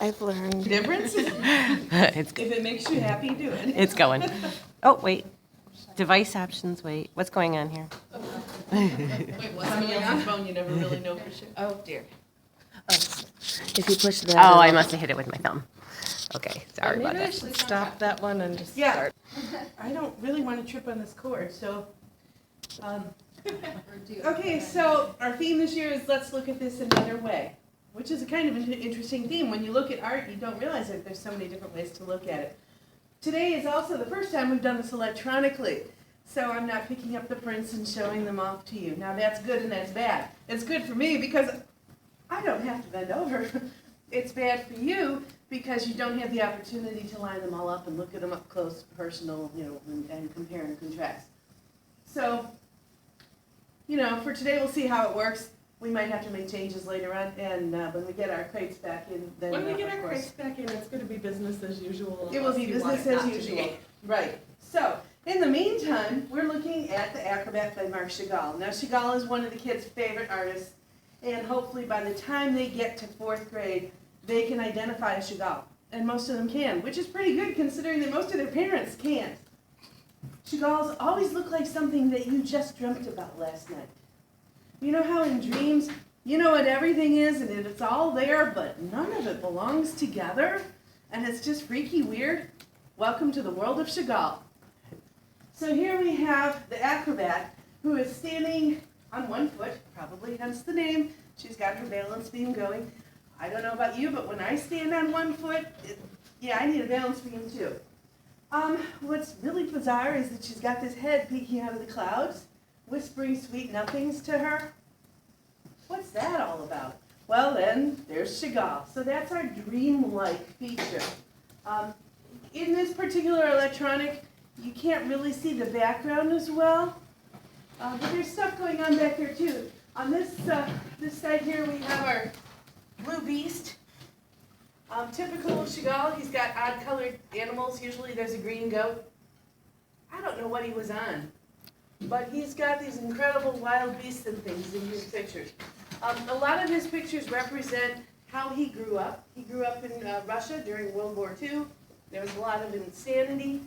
I've learned. Difference? It's If it makes you happy, do it. It's going. Oh, wait. Device options, wait. What's going on here? Wait, what's somebody else's phone, you never really know for sure. Oh, dear. If you push that. Oh, I it'll- must have hit it with my thumb. Okay, sorry about Maybe I that. should stop that one and just Yeah. start. I don't really want to trip on this cord, so. Okay, so our theme this year is let's look at this another way, which is a kind of an interesting theme. When you look at art, you don't realize that there's so many different ways to look at it. Today is also the first time we've done this electronically, so I'm not picking up the prints and showing them off to you. Now that's good and that's bad. It's good for me because I don't have to bend over. It's bad for you because you don't have the opportunity to line them all up and look at them up close, personal, and compare and contrast. So, for today we'll see how it works. We might have to make changes later on, and when we get our crates back in, then When we get of our course, crates back in, it's gonna be business as usual. it will be unless you want business it not as to be. usual. Right. So, in the meantime, we're looking at The Acrobat by Marc Chagall. Now, Chagall is one of the kids' favorite artists, and hopefully by the time they get to 4th grade, they can identify a Chagall. And most of them can, which is pretty good considering that most of their parents can't. Chagalls always look like something that you just dreamt about last night. You know how in dreams, you know what everything is and it's all there, but none of it belongs together? And it's just freaky weird? Welcome to the world of Chagall. So here we have the acrobat who is standing on one foot, probably hence the name. She's got her balance beam going. I don't know about you, but when I stand on one foot, I need a balance beam too. What's really bizarre is that she's got this head peeking out of the clouds, whispering sweet nothings to her. What's that all about? Well then, there's Chagall. So that's our dreamlike feature. In this particular electronic, you can't really see the background as well, but there's stuff going on back there too. On this side here, we have our Blue Beast. Typical of Chagall, he's got odd-colored animals. Usually there's a green goat. I don't know what he was on, but he's got these incredible wild beasts and things in his pictures. A lot of his pictures represent how he grew up. He grew up in Russia during World War II. There was a lot of insanity,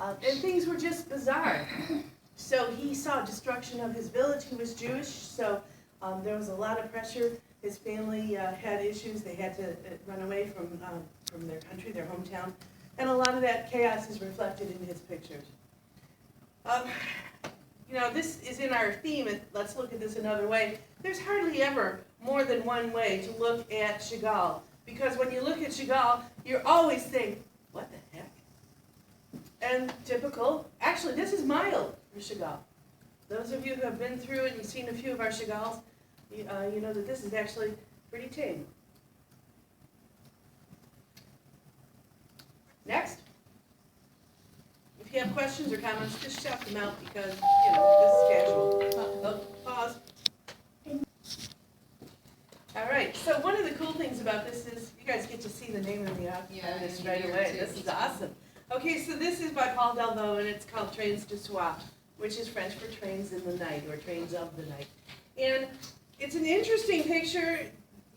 and things were just bizarre. So he saw destruction of his village. He was Jewish, so there was a lot of pressure. His family had issues. They had to run away from their country, their hometown. And a lot of that chaos is reflected in his pictures. This is in our theme, and let's look at this another way. There's hardly ever more than one way to look at Chagall. Because when you look at Chagall, you're always saying, what the heck? And typical, actually this is mild for Chagall. Those of you who have been through and you've seen a few of our Chagalls, you know that this is actually pretty tame. Next. If you have questions or comments, just shout them out because, this is casual. Pause. All right, so one of the cool things about this is you guys get to see the name of the artist right away. This is awesome. Okay, so this is by Paul Delvaux, and it's called Trains du Soir, which is French for trains in the night, or trains of the night. And it's an interesting picture.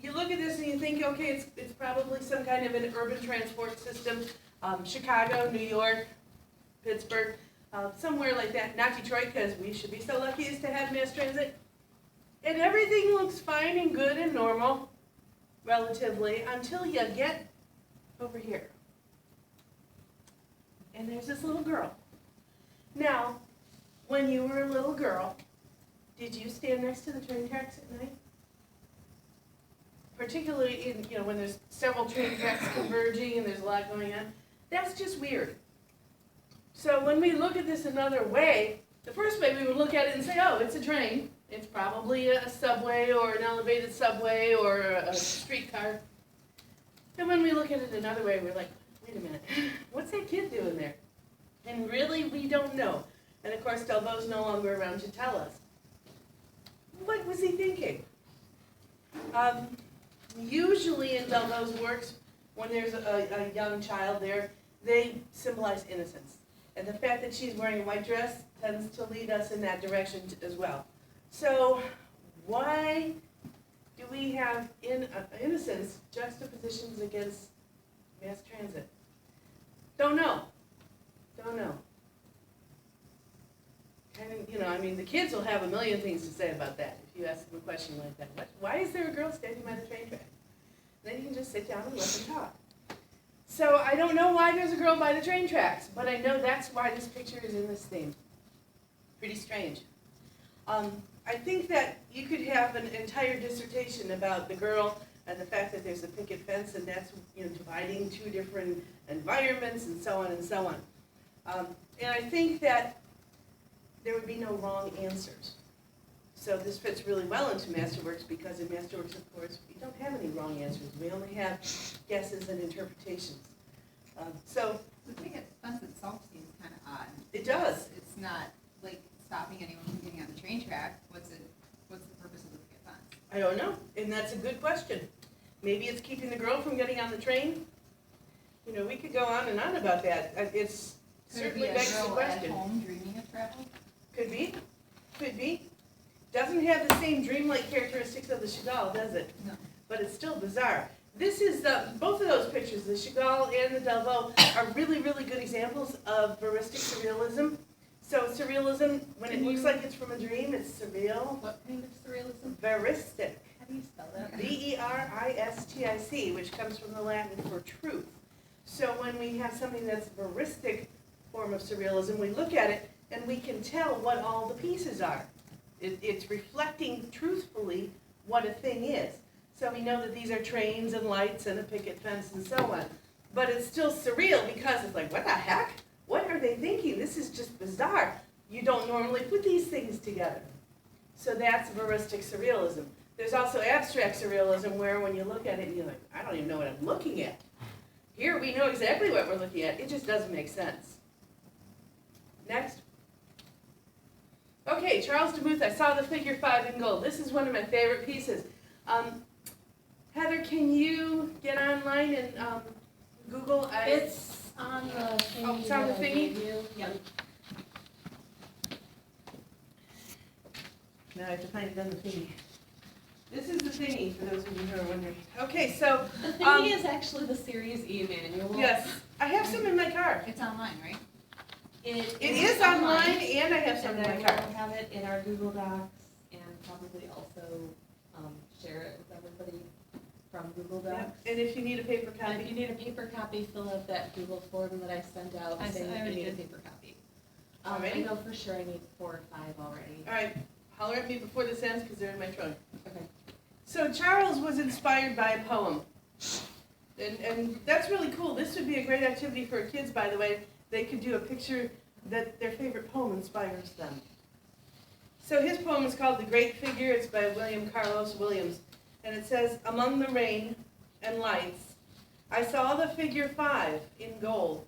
You look at this and you think, okay, it's probably some kind of an urban transport system. Chicago, New York, Pittsburgh, somewhere like that. Not Detroit, because we should be so lucky as to have mass transit. And everything looks fine and good and normal, relatively, until you get over here. And there's this little girl. Now, when you were a little girl, did you stand next to the train tracks at night? Particularly when there's several train tracks converging and there's a lot going on. That's just weird. So when we look at this another way, the first way we would look at it and say, oh, it's a train. It's probably a subway or an elevated subway or a streetcar. And when we look at it another way, we're like, wait a minute, what's that kid doing there? And really, we don't know. And of course, Delvaux's no longer around to tell us. What was he thinking? Usually in Delvaux's works, when there's a young child there, they symbolize innocence. And the fact that she's wearing a white dress tends to lead us in that direction as well. So why do we have innocence juxtapositions against Mass transit. Don't know. Kind of, I mean, the kids will have a million things to say about that if you ask them a question like that. Why is there a girl standing by the train track? Then you can just sit down and let them talk. So I don't know why there's a girl by the train tracks, but I know that's why this picture is in this theme. Pretty strange. I think that you could have an entire dissertation about the girl and the fact that there's a picket fence and that's dividing two different environments and so on and so on. And I think that there would be no wrong answers. So this fits really well into Masterworks because in Masterworks, of course, we don't have any wrong answers. We only have guesses and interpretations. So The picket fence itself seems kind of odd. it does. It's not like stopping anyone from getting on the train track. What's the purpose of the picket fence? I don't know, and that's a good question. Maybe it's keeping the girl from getting on the train. We could go on and on about that. It's certainly begs the Could it be a girl question. at home dreaming of travel? Could be. Doesn't have the same dreamlike characteristics of the Chagall, does it? No. But it's still bizarre. This is both of those pictures, the Chagall and the Delvaux, are really, really good examples of veristic surrealism. So surrealism, when it looks like it's from a dream, it's surreal. What kind of surrealism? Veristic. How do you spell that? Veristic, which comes from the Latin for truth. So when we have something that's veristic form of surrealism, we look at it and we can tell what all the pieces are. It's reflecting truthfully what a thing is. So we know that these are trains and lights and a picket fence and so on. But it's still surreal because it's like, what the heck? What are they thinking? This is just bizarre. You don't normally put these things together. So that's veristic surrealism. There's also abstract surrealism where when you look at it, you're like, I don't even know what I'm looking at. Here we know exactly what we're looking at. It just doesn't make sense. Next. Okay, Charles DeMuth, I saw the figure 5 in gold. This is one of my favorite pieces. Heather, can you get online and Google? It's on the thingy. Oh, it's on the that I thingy? gave you. Yep. Now I have to find it on the thingy. This is the thingy, for those of you who are wondering. Okay, so, The thingy is actually the Series E manual. yes, I have some in my car. It's online, right? It is online, and I have some And in then my car. we'll have it in our Google Docs and probably also share it with everybody from Google Yeah, Docs. and if you need a paper And if you copy, need a paper copy, fill out that Google form that I sent out I saying that you already need a did. paper copy. I Already? know for sure I need 4 or 5 already. all right, holler at me before this ends, because they're in my trunk. Okay. So Charles was inspired by a poem. And that's really cool. This would be a great activity for kids, by the way. They could do a picture that their favorite poem inspires them. So his poem is called The Great Figure. It's by William Carlos Williams. And it says, among the rain and lights, I saw the figure 5 in gold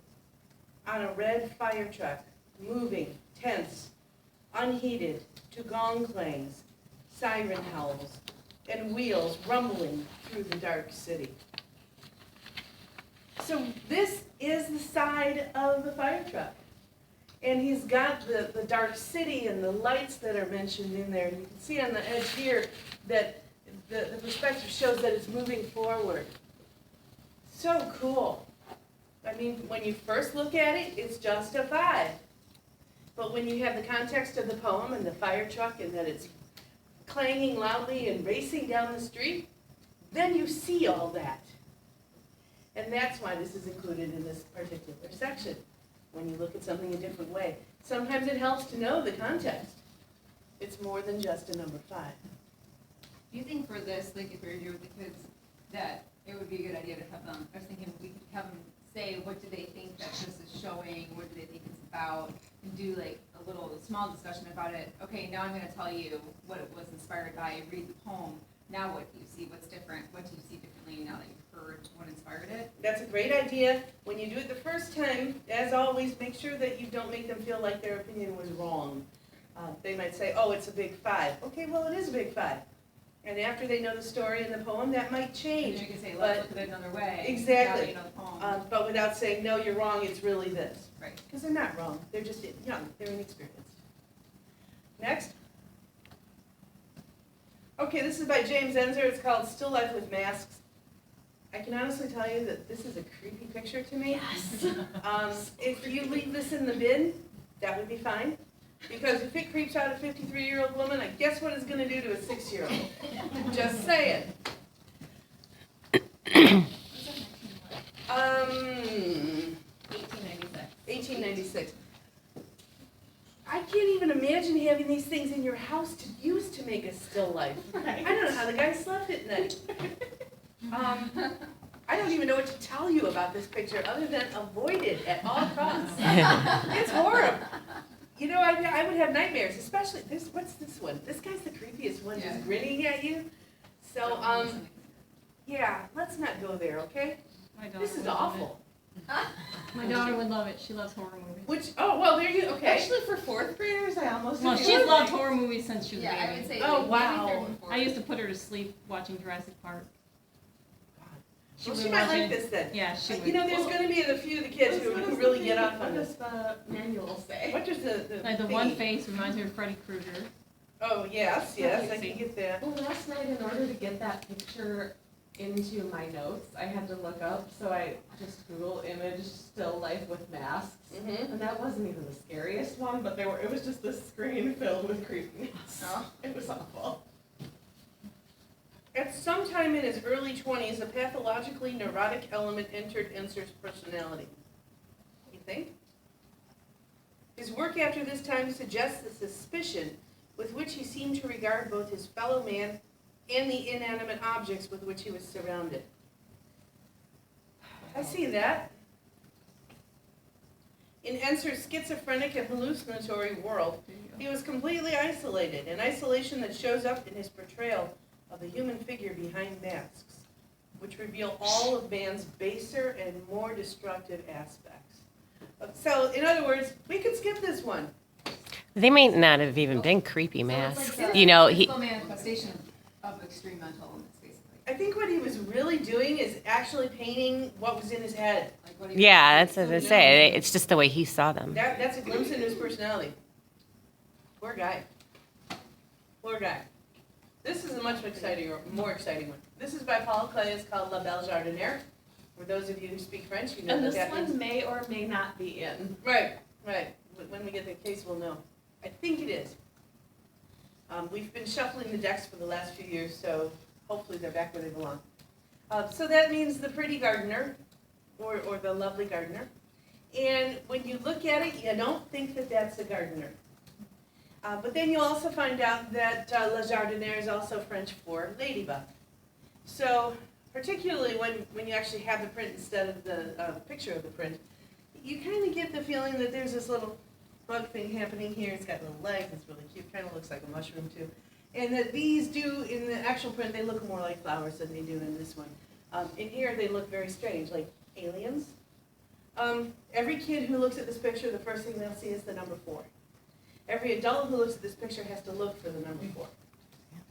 on a red fire truck, moving, tense, unheeded, to gong clangs, siren howls, and wheels rumbling through the dark city. So this is the side of the fire truck. And he's got the dark city and the lights that are mentioned in there. And you can see on the edge here that the perspective shows that it's moving forward. So cool. I mean, when you first look at it, it's just a 5. But when you have the context of the poem and the fire truck and that it's clanging loudly and racing down the street, then you see all that. And that's why this is included in this particular section, when you look at something a different way. Sometimes it helps to know the context. It's more than just a number 5. Do you think for this, like if we were here with the kids, that it would be a good idea to have them, I was thinking we could have them say, what do they think that this is showing, what do they think it's about, and do like a little small discussion about it. Okay, now I'm gonna tell you what it was inspired by, read the poem, now what do you see, what's different, what do you see differently now that you've heard what inspired it? That's a great idea. When you do it the first time, as always, make sure that you don't make them feel like their opinion was wrong. They might say, oh, it's a big 5. Okay, well, it is a big 5. And after they know the story and the poem, that might And change. then you can say, but- let's look at it another way. Exactly. Now that you know the poem. But without saying, no, you're wrong, it's really this. Right. Because they're not wrong. They're just young. They're inexperienced. Next. Okay, this is by James Ensor. It's called Still Life with Masks. I can honestly tell you that this is a creepy picture to me. If you leave this in the bin, that would be fine. Because if it creeps out a 53-year-old woman, I guess what it's gonna do to a 6-year-old. Just saying. 1896. I can't even imagine having these things in your house to use to make a still life. I don't know how the guy slept at night. I don't even know what to tell you about this picture other than avoid it at all costs. It's horrible. You know, I would have nightmares, especially this. What's this one? This guy's the creepiest one, just grinning at you. So, yeah, let's not go there, okay? This is awful. My daughter would love it. She loves horror movies. Which, oh, well, there you, okay. Actually, for fourth graders, I almost. Well, think she's it was loved like- horror movies since she was a Yeah, I baby. would say. Oh, like, wow. maybe third and fourth. I used to put her to sleep watching Jurassic Park. Well, would she might watch like it. this then. Yeah, she would. You know, there's going to be a few of the kids who really get off on What this. does the manual say? What does the Like the thingy- one face reminds me of Freddy Krueger. Oh, yes, I can get that. Well, last night, in order to get that picture into my notes, I had to look up, so I just Google image still life with masks. Mm-hmm. And that wasn't even the scariest one, but it was just the screen filled with creepiness. Oh. It was awful. At some time in his early 20s, a pathologically neurotic element entered Enser's personality. You think? His work after this time suggests the suspicion with which he seemed to regard both his fellow man and the inanimate objects with which he was surrounded. I see that. In Enser's schizophrenic and hallucinatory world, he was completely isolated, an isolation that shows up in his portrayal of the human figure behind masks, which reveal all of man's baser and more destructive aspects. So, in other words, we could skip this one. They may not have even been creepy So it's masks. like You know, it's he. a manifestation of extreme mental illness, basically. I think what he was really doing is actually painting what was in his head. Like what he Yeah, was- that's what I say. It's just the way he saw them. That's a glimpse into his personality. Poor guy. Poor guy. This is a much more exciting one. This is by Paul Klee. It's called La Belle Jardinière. For those of you who speak French, you know And what this that one means. may or may not be in. Right. When we get the case, we'll know. I think it is. We've been shuffling the decks for the last few years, so hopefully they're back where they belong. So that means the pretty gardener, or the lovely gardener. And when you look at it, you don't think that that's a gardener. But then you also find out that La Jardinière is also French for ladybug. So particularly when you actually have the print instead of the picture of the print, you kind of get the feeling that there's this little bug thing happening here. It's got little legs. It's really cute. Kind of looks like a mushroom too. And that these do, in the actual print, they look more like flowers than they do in this one. In here, they look very strange, like aliens. Every kid who looks at this picture, the first thing they'll see is the number 4. Every adult who looks at this picture has to look for the number 4.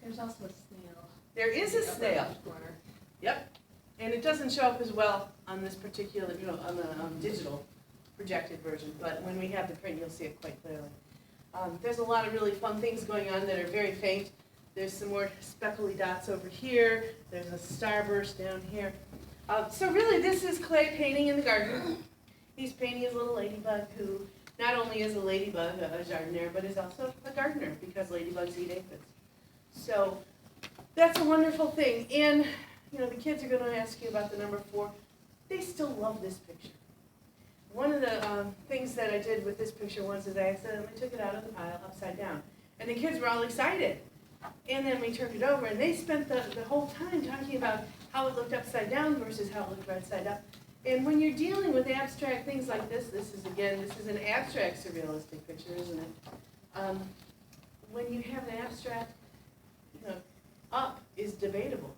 There's also a snail. There is a snail. Corner. Yep. And it doesn't show up as well on this particular, on the digital projected version, but when we have the print, you'll see it quite clearly. There's a lot of really fun things going on that are very faint. There's some more speckly dots over here. There's a starburst down here. So really, this is Klee painting in the garden. He's painting his little ladybug who not only is a ladybug, a jardinière, but is also a gardener because ladybugs eat aphids. So that's a wonderful thing. And the kids are going to ask you about the number 4. They still love this picture. One of the things that I did with this picture was I accidentally took it out of the pile upside down. And the kids were all excited. And then we turned it over, and they spent the whole time talking about how it looked upside down versus how it looked right side up. And when you're dealing with abstract things like this is an abstract surrealistic picture, isn't it? When you have an abstract, up is debatable.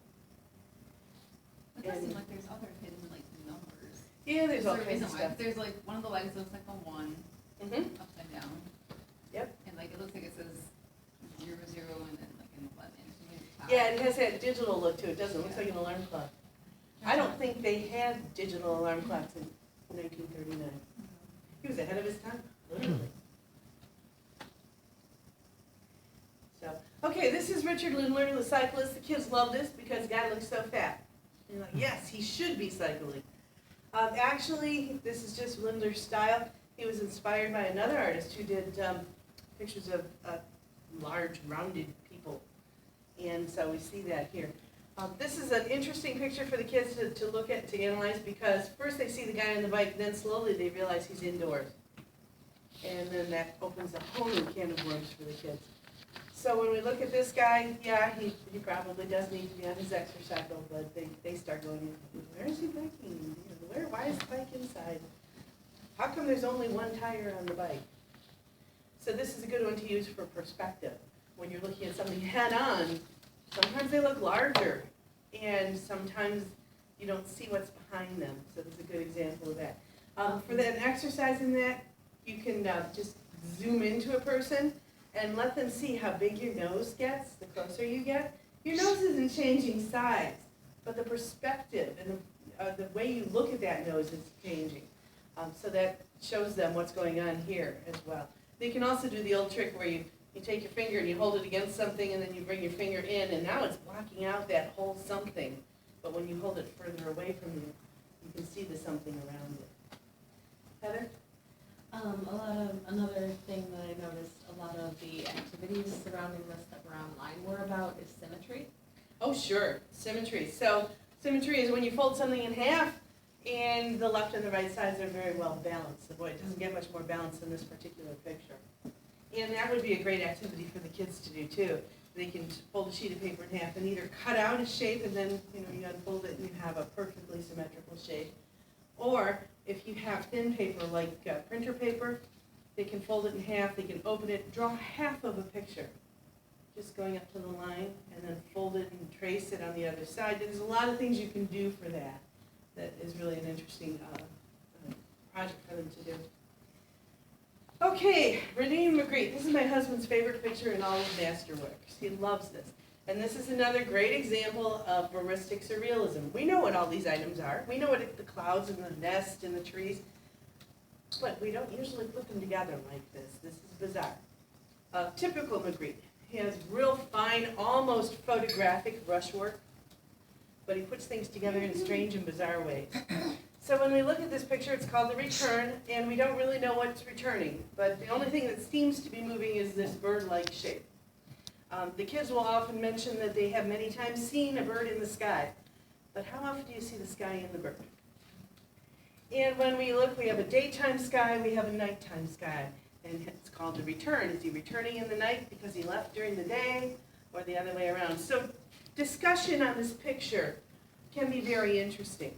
It does seem like there's other hidden like numbers. Yeah, there's all Is there a kinds reason of why? stuff. There's like one of the legs looks like a 1 Mm-hmm. upside down. Yep. And like it looks like it says 0, 0, and then like an 11. Yeah, it has that digital look to it, doesn't it? It looks like an alarm clock. I don't think they had digital alarm clocks in 1939. He was ahead of his time, literally. So, okay, this is Richard Lindler, the cyclist. The kids love this because the guy looks so fat. And you're like, yes, he should be cycling. Actually, this is just Lindler's style. He was inspired by another artist who did pictures of large, rounded people. And so we see that here. This is an interesting picture for the kids to look at, to analyze, because first they see the guy on the bike, then slowly they realize he's indoors. And then that opens a whole new can of worms for the kids. So when we look at this guy, yeah, he probably does need to be on his exercycle, but they start going, where is he biking? You know, why is the bike inside? How come there's only one tire on the bike? So this is a good one to use for perspective. When you're looking at something head on, sometimes they look larger, and sometimes you don't see what's behind them. So this is a good example of that. For an exercise in that, you can just zoom into a person and let them see how big your nose gets the closer you get. Your nose isn't changing size, but the perspective and the way you look at that nose is changing. So that shows them what's going on here as well. They can also do the old trick where you take your finger and you hold it against something, and then you bring your finger in, and now it's blocking out that whole something. But when you hold it further away from you, you can see the something around it. Heather? Another thing that I noticed, a lot of the activities surrounding this that were online were about is symmetry. Oh, sure, symmetry. So symmetry is when you fold something in half, and the left and the right sides are very well balanced. The boy, it doesn't get much more balance in this particular picture. And that would be a great activity for the kids to do too. They can fold a sheet of paper in half and either cut out a shape, and then you unfold it and you have a perfectly symmetrical shape. Or if you have thin paper like printer paper, they can fold it in half, they can open it, draw half of a picture, just going up to the line, and then fold it and trace it on the other side. There's a lot of things you can do for that. That is really an interesting project for them to do. Okay, Renee Magritte. This is my husband's favorite picture in all of Masterworks. He loves this. And this is another great example of veristic surrealism. We know what all these items are. We know what the clouds and the nest and the trees, but we don't usually put them together like this. This is bizarre. Typical Magritte. He has real fine, almost photographic brushwork, but he puts things together in strange and bizarre ways. So when we look at this picture, it's called The Return, and we don't really know what's returning, but the only thing that seems to be moving is this bird-like shape. The kids will often mention that they have many times seen a bird in the sky, but how often do you see the sky in the bird? And when we look, we have a daytime sky, we have a nighttime sky, and it's called The Return. Is he returning in the night because he left during the day, or the other way around? So discussion on this picture can be very interesting.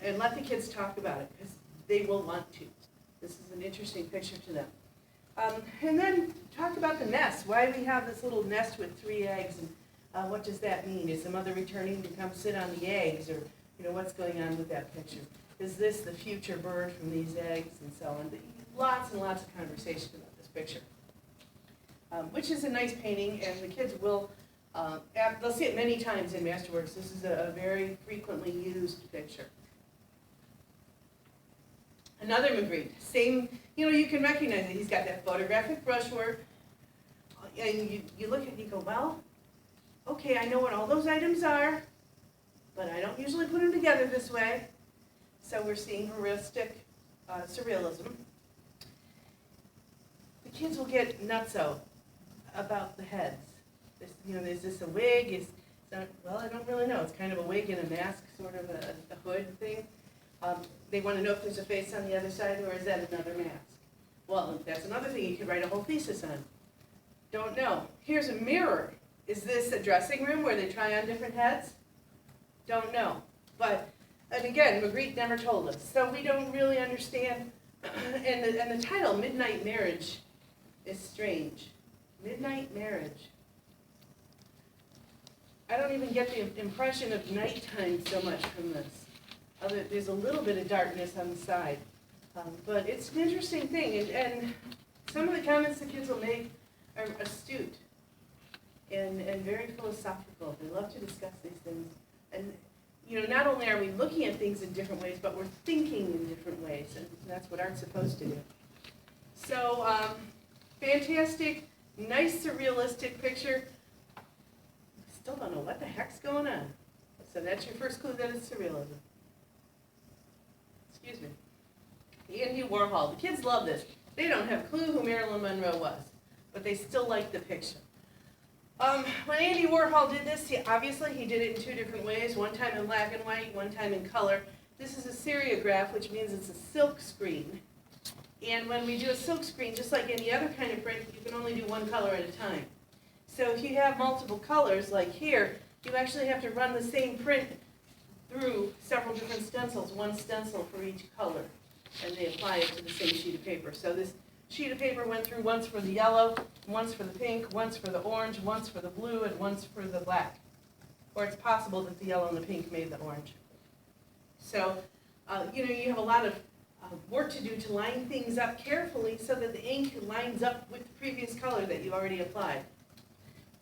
And let the kids talk about it, because they will want to. This is an interesting picture to them. And then talk about the nest, why we have this little nest with 3 eggs, and what does that mean? Is the mother returning to come sit on the eggs, or what's going on with that picture? Is this the future bird from these eggs, and so on? Lots and lots of conversation about this picture, which is a nice painting, and the kids will, they'll see it many times in Masterworks. This is a very frequently used picture. Another Magritte, same, you can recognize it. He's got that photographic brushwork, and you look at it and you go, well, okay, I know what all those items are, but I don't usually put them together this way. So we're seeing heuristic surrealism. The kids will get nutso about the heads. Is this a wig? Well, I don't really know. It's kind of a wig and a mask, sort of a hood thing. They want to know if there's a face on the other side, or is that another mask? Well, that's another thing you could write a whole thesis on. Don't know. Here's a mirror. Is this a dressing room where they try on different heads? Don't know. And again, Magritte never told us, so we don't really understand. And the title, Midnight Marriage, is strange. Midnight Marriage. I don't even get the impression of nighttime so much from this. There's a little bit of darkness on the side. But it's an interesting thing, and some of the comments the kids will make are astute and very philosophical. They love to discuss these things. And not only are we looking at things in different ways, but we're thinking in different ways, and that's what art's supposed to do. So, fantastic, nice surrealistic picture. Still don't know what the heck's going on. So that's your first clue that it's surrealism. Excuse me. Andy Warhol. The kids love this. They don't have a clue who Marilyn Monroe was, but they still like the picture. When Andy Warhol did this, obviously he did it in two different ways, one time in black and white, one time in color. This is a seriograph, which means it's a silk screen. And when we do a silk screen, just like any other kind of print, you can only do one color at a time. So if you have multiple colors, like here, you actually have to run the same print through several different stencils, one stencil for each color, and they apply it to the same sheet of paper. So this sheet of paper went through once for the yellow, once for the pink, once for the orange, once for the blue, and once for the black. Or it's possible that the yellow and the pink made the orange. So, you have a lot of work to do to line things up carefully so that the ink lines up with the previous color that you already applied.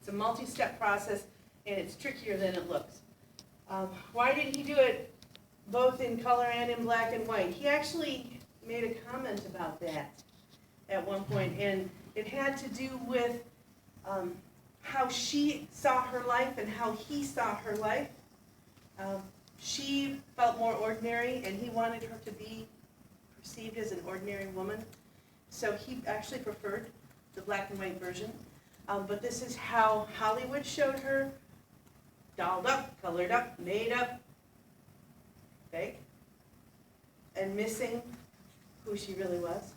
It's a multi-step process, and it's trickier than it looks. Why did he do it both in color and in black and white? He actually made a comment about that at one point, and it had to do with how she saw her life and how he saw her life. She felt more ordinary, and he wanted her to be perceived as an ordinary woman. So he actually preferred the black and white version. But this is how Hollywood showed her: dolled up, colored up, made up, fake, and missing who she really was.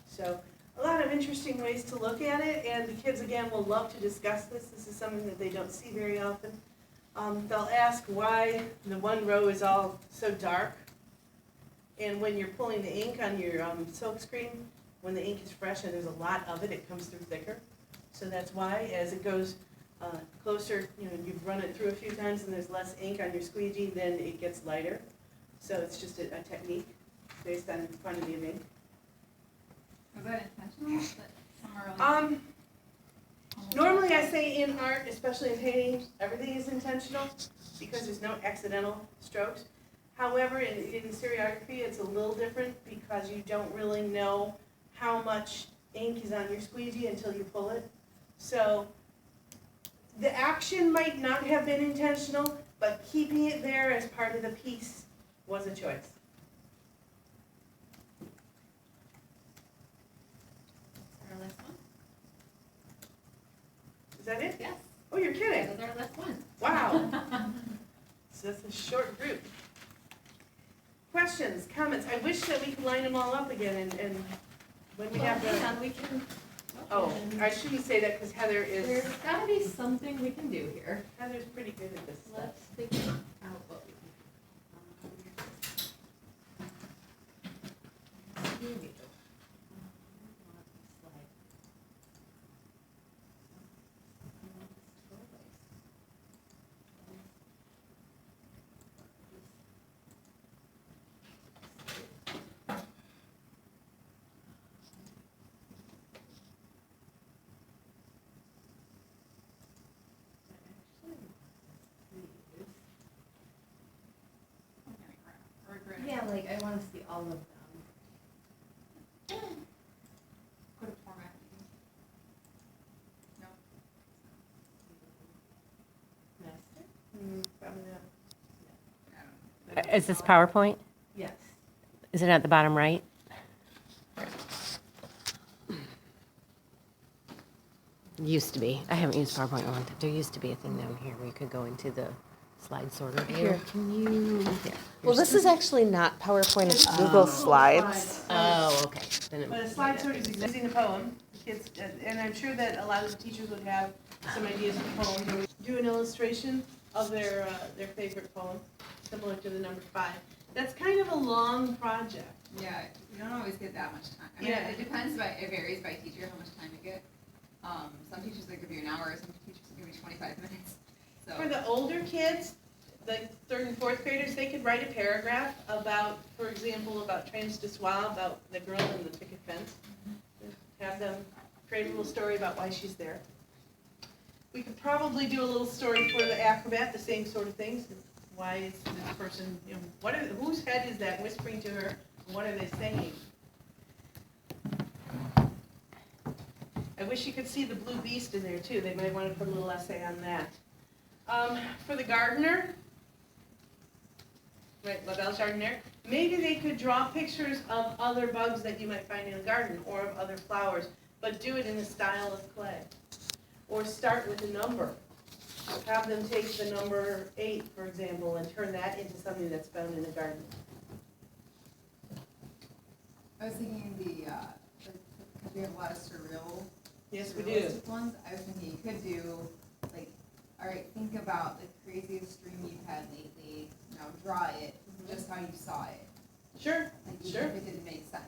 So a lot of interesting ways to look at it, and the kids, again, will love to discuss this. This is something that they don't see very often. They'll ask why the one row is all so dark, and when you're pulling the ink on your silk screen, when the ink is fresh and there's a lot of it, it comes through thicker. So that's why, as it goes closer, you've run it through a few times and there's less ink on your squeegee, then it gets lighter. So it's just a technique based on quantity of ink. Was that intentional? That somewhere Normally I say in art, especially in painting, everything is intentional because there's no accidental strokes. However, in seriography, it's a little different because you don't really know how much ink is on your squeegee until you pull it. So the action might not have been intentional, but keeping it there as part of the piece was a choice. our last one? Is that it? Yes. Oh, you're kidding. That was our last one. Wow. So that's a short group. Questions, comments? I wish that we could line them all up again and when we have Hang the, on, we can. oh, I shouldn't say that because Heather is, There's gotta be something we can do here. Heather's pretty good at this stuff. Let's figure out what we can. Here we go. Yeah, like I wanna see all of them. Put a format. No. Master? Probably not. I don't know. Is this PowerPoint? Yes. Is it at the bottom right? Used to be. I haven't used PowerPoint in a long time. There used to be a thing down here where you could go into the slide sorter view. Here, can you? Yeah. Well, this is actually not PowerPoint, it's Google Slides. Oh, okay. Then it But a must be slide that. sort is using the poem, the kids, and I'm sure that a lot of the teachers would have some ideas for poems. Do an illustration of their favorite poem, similar to the number 5. That's kind of a long project. Yeah, you don't always get that much time. I mean, Yeah. it depends it varies by teacher, how much time you get. Some teachers, they give you an hour, some teachers will give you 25 minutes, so. For the older kids, the 3rd and 4th graders, they could write a paragraph about, for example, about Trans de Soie, about the girl in the picket fence. Have them create a little story about why she's there. We could probably do a little story for the acrobat, the same sort of things. Why is this person, whose head is that whispering to her? And what are they saying? I wish you could see the blue beast in there too. They might want to put a little essay on that. For the gardener, right, La Belle Jardiniere, maybe they could draw pictures of other bugs that you might find in a garden or of other flowers, but do it in the style of clay. Or start with a number. Have them take the number 8, for example, and turn that into something that's found in the garden. I was thinking because we have a lot of surreal. Yes, we do. Surrealistic ones, I was thinking you could do, like, all right, think about the craziest dream you've had lately, now draw it, just how you saw it. Sure, Like, even sure. if it didn't make sense.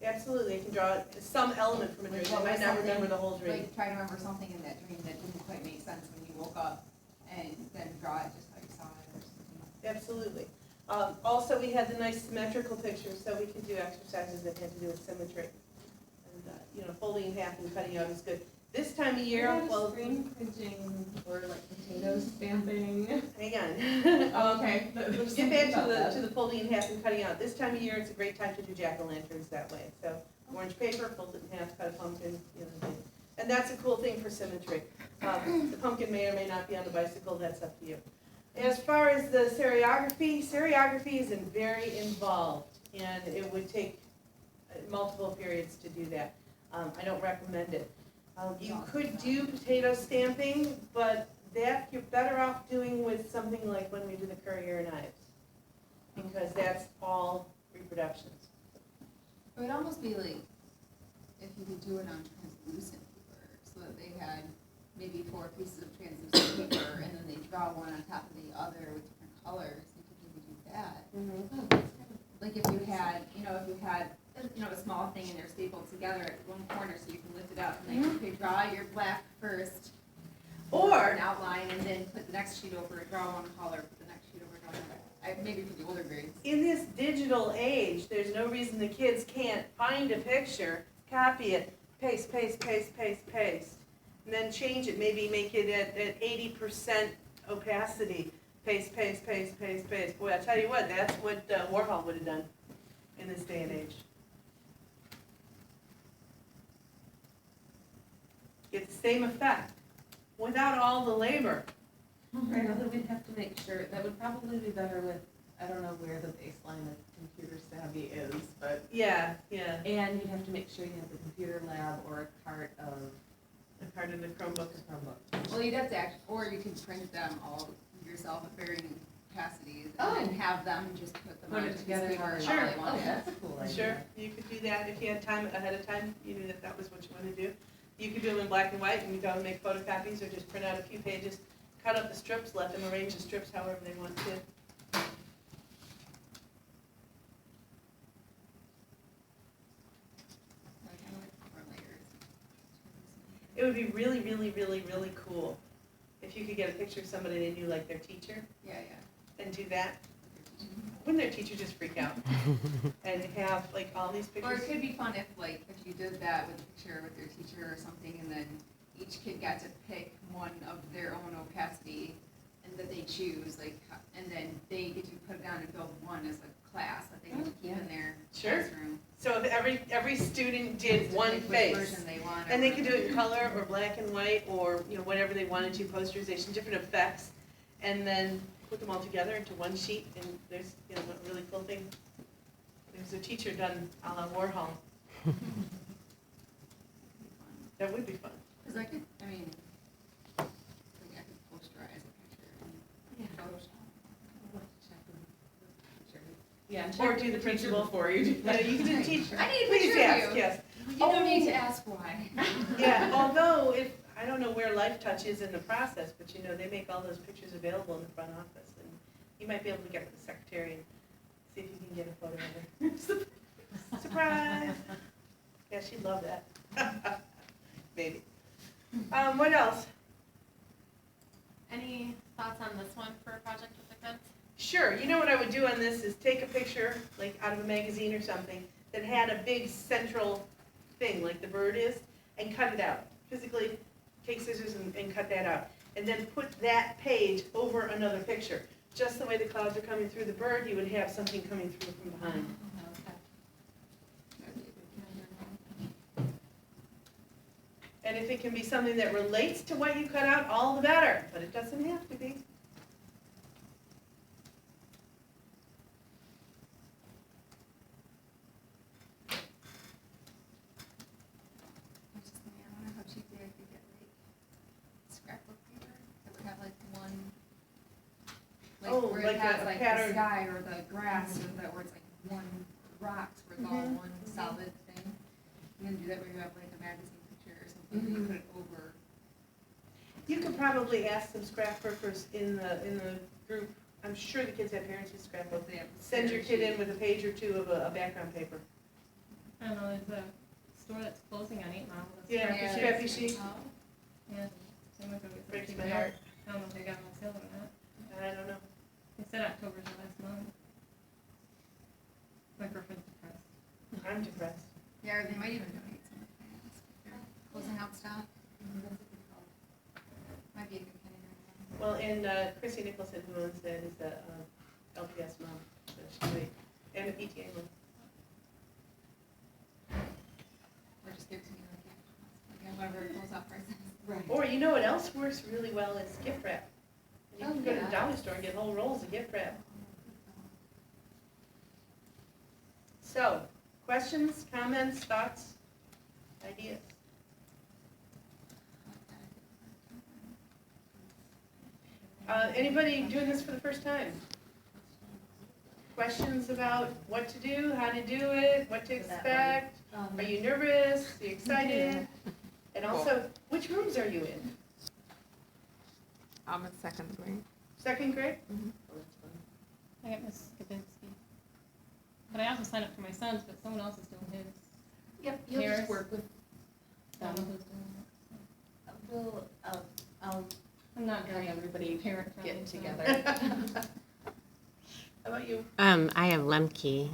Absolutely, they can draw some element from a dream. Like, They what might was not something- remember the whole dream. Like, try to remember something in that dream that didn't quite make sense when you woke up, and then draw it just how you saw it or something. Absolutely. Also, we had the nice symmetrical pictures, so we could do exercises that had to do with symmetry. And, folding in half and cutting out is good. This time of year, well, Screen printing or like potato stamping. hang on. Oh, okay. Let's get back to the folding in half and cutting out. This time of year, it's a great time to do jack-o'-lanterns that way. So orange paper, fold it in half, cut a pumpkin, and that's a cool thing for symmetry. The pumpkin may or may not be on the bicycle, that's up to you. As far as the seriography is very involved, and it would take multiple periods to do that. I don't recommend it. You could do potato stamping, but that you're better off doing with something like when we do the Courier knives, because that's all reproductions. It would almost be like, if you could do it on translucent paper, so that they had maybe 4 pieces of translucent paper, and then they draw one on top of the other with different colors, you could maybe do that. Like if you had, a small thing and they're stapled together at one corner, so you can lift it up, and then you could draw your black first, Or an outline, and then put the next sheet over, draw one color, put the next sheet over, draw another. Maybe for the older grades. in this digital age, there's no reason the kids can't find a picture, copy it, paste, paste, paste, paste, paste, and then change it, maybe make it at 80% opacity, paste, paste, paste, paste, paste. Boy, I tell you what, that's what Warhol would have done in this day and age. Get the same effect without all the labor. Right, although we'd have to make sure, that would probably be better with, I don't know where the baseline of computer savvy is, but, Yeah, and you'd have to make sure you have the computer lab or a cart of a part of the Chromebook. Well, you'd have to or you could print them all yourself at varying capacities, and then have them just put them put on it a together. piece of paper and- Sure. how they Oh, want it. that's a cool idea. Sure, you could do that if you had time ahead of time, you knew that that was what you wanted to do. You could do them in black and white, and you go and make photocopies, or just print out a few pages, cut up the strips, let them arrange the strips however they want to. Like, I like 4 layers. It would be really, really, really, really cool if you could get a picture of somebody they knew, like their teacher, Yeah. and do that. Wouldn't their teacher just freak out? And have like all these Or it pictures? could be fun if you did that with a picture with their teacher or something, and then each kid got to pick one of their own opacity, and that they choose, and then they get to put it down and build one as a class that they get to keep in their Sure. classroom. So if every student did To one pick which face, version they want. and they could do it in color or black and white or whatever they wanted to, posterization, different effects, and then put them all together into one sheet, and there's a really cool thing. There's a teacher done a la Warhol. That would be fun. Because I could posterize a picture and Photoshop. Yeah, and Or check do the teacher principal. before you do Yeah, you can do the teacher. I need a Please picture of ask, you. yes. You don't need to ask why. Yeah, although I don't know where Life Touch is in the process, but they make all those pictures available in the front office, and you might be able to get with the secretary and see if you can get a photo of her. Surprise! Yeah, she'd love that. Maybe. What else? Any thoughts on this one for a project with the kids? Sure, what I would do on this is take a picture, like out of a magazine or something, that had a big central thing, like the bird is, and cut it out. Physically, take scissors and cut that out. And then put that page over another picture. Just the way the clouds are coming through the bird, you would have something coming through from behind. And if it can be something that relates to what you cut out, all the better, but it doesn't have to be. I was just thinking, I wonder how cheap they could get like scrapbook paper that would have like one, Oh, where like it has a like pattern. the sky or the grass or that where it's like one rocks where it's all one solid thing. And then do that where you have like a magazine picture or something, and you put it over. You could probably ask some scrapbookers in the group. I'm sure the kids have parents who scrapbook. If they have Send your kid in with a page or two of a background paper. I don't know, there's a store that's closing on 8 Mile. That's Yeah, Scrappy Scrappy Sheets. Sheet. Oh, Yeah, same with those. Breaks my heart. I don't know if they got them on sale or not. I don't know. They said October's the last month. My girlfriend's depressed. I'm depressed. yeah, or they might even donate some of the plans if they're closing out stuff. Might be a good kindergarten. Well, and Chrissy Nicholson, who owns that, is the LPS mom. So she's great. And a PTA mom. Or just give it to me like whatever close-out prices. Right. Or you know what else works really well is gift wrap. You Oh, can go to the yeah. dollar store and get whole rolls of gift wrap. So, questions, comments, thoughts, ideas? Anybody doing this for the first time? Questions about what to do, how to do it, what to expect? Are you nervous? Are you excited? And also, which rooms are you in? I'm in second grade. Second grade? I got Miss Skabinski. But I also signed up for my son's, but someone else is doing his. Yep, you'll Harris. just work with I don't them. know who's doing it. We'll, I'll I'm not have very everybody parent friendly. get so- together. How about you? I have Lemke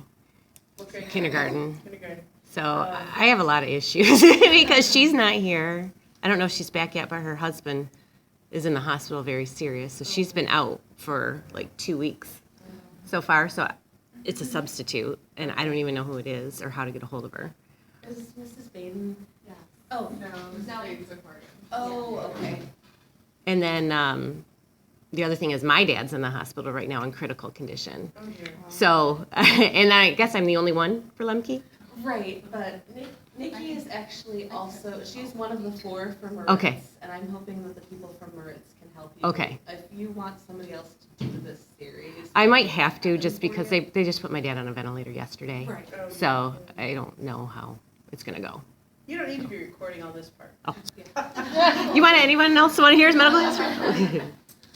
What grade? kindergarten, Kindergarten. so I have a lot of issues because she's not here. I don't know if she's back yet, but her husband is in the hospital very serious, so she's been out for like 2 weeks so far. So it's a substitute, and I don't even know who it is or how to get a hold of her. Is Mrs. Baden? Yeah. Oh, No, No. it's important. oh, okay. And then the other thing is my dad's in the hospital right now in critical condition. Oh, dear. So, and I guess I'm the only one for Lemke? Right, but Nikki is actually also, she's one of the 4 for Moritz. Okay. And I'm hoping that the people from Moritz can help you. Okay. If you want somebody else to do this series. I might have to just because they just put my dad on a ventilator yesterday. Right. Oh, So I don't know how it's going to go. You don't need to be recording all this part. You want anyone else want to hear his medical history?